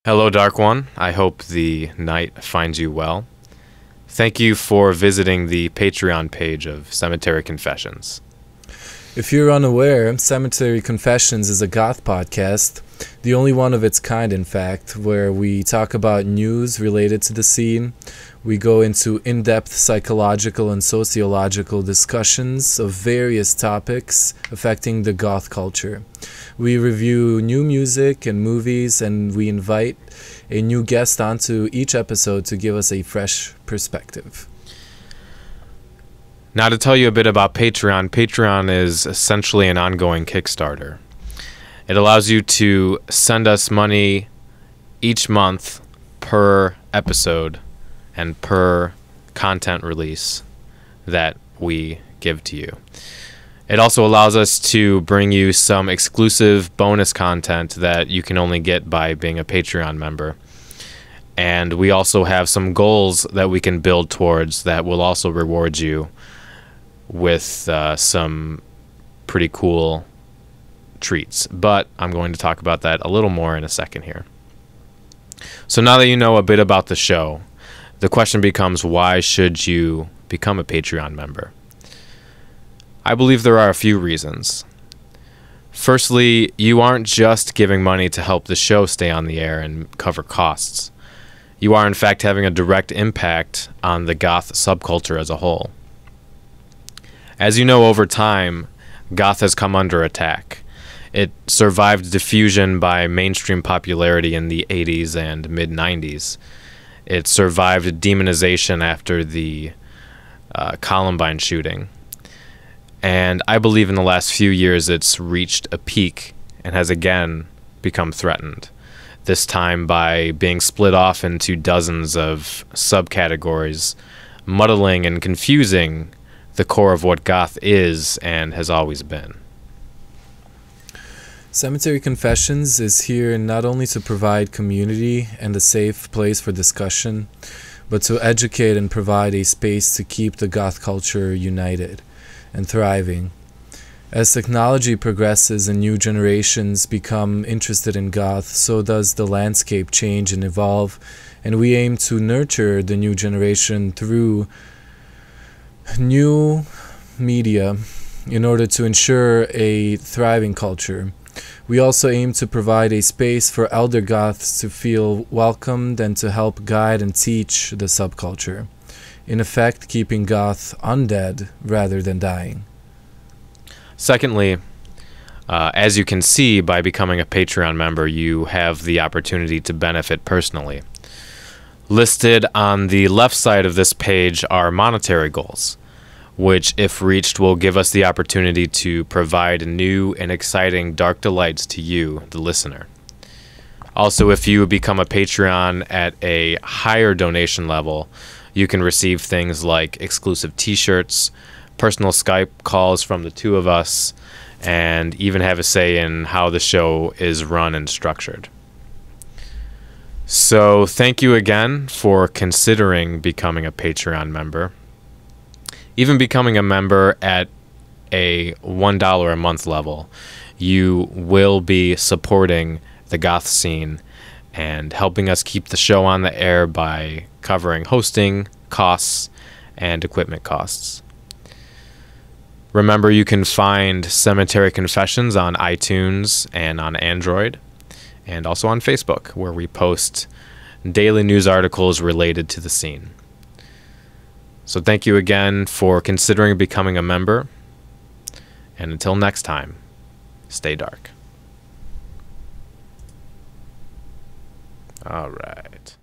Hello, Dark One. I hope the night finds you well. Thank you for visiting the Patreon page of Cemetery Confessions. If you're unaware, Cemetery Confessions is a goth podcast, the only one of its kind, in fact, where we talk about news related to the scene. We go into in-depth psychological and sociological discussions of various topics affecting the goth culture. We review new music and movies, and we invite a new guest onto each episode to give us a fresh perspective. Now, to tell you a bit about Patreon, Patreon is essentially an ongoing Kickstarter. It allows you to send us money each month per episode and per content release that we give to you. It also allows us to bring you some exclusive bonus content that you can only get by being a Patreon member. And we also have some goals that we can build towards that will also reward you with some pretty cool treats. But I'm going to talk about that a little more in a second here. So now that you know a bit about the show, the question becomes, why should you become a Patreon member? I believe there are a few reasons. Firstly, you aren't just giving money to help the show stay on the air and cover costs. You are, in fact, having a direct impact on the goth subculture as a whole. As you know, over time, goth has come under attack. It survived diffusion by mainstream popularity in the 80s and mid-90s. It survived demonization after the Columbine shooting. And I believe in the last few years it's reached a peak and has again become threatened. This time by being split off into dozens of subcategories, muddling and confusing the core of what goth is and has always been. Cemetery Confessions is here not only to provide community and a safe place for discussion, but to educate and provide a space to keep the goth culture united and thriving. As technology progresses and new generations become interested in goth, so does the landscape change and evolve, and we aim to nurture the new generation through new media in order to ensure a thriving culture. We also aim to provide a space for elder goths to feel welcomed and to help guide and teach the subculture. In effect, keeping goth undead rather than dying. Secondly, as you can see, by becoming a Patreon member, you have the opportunity to benefit personally. Listed on the left side of this page are monetary goals, which, if reached, will give us the opportunity to provide new and exciting dark delights to you, the listener. Also, if you become a Patreon at a higher donation level, you can receive things like exclusive t-shirts, personal Skype calls from the two of us, and even have a say in how the show is run and structured. So thank you again for considering becoming a Patreon member. Even becoming a member at a $1 a month level, you will be supporting the goth scene and helping us keep the show on the air by covering hosting costs and equipment costs. Remember, you can find Cemetery Confessions on iTunes and on Android, and also on Facebook, where we post daily news articles related to the scene. So thank you again for considering becoming a member, and until next time, stay dark. All right.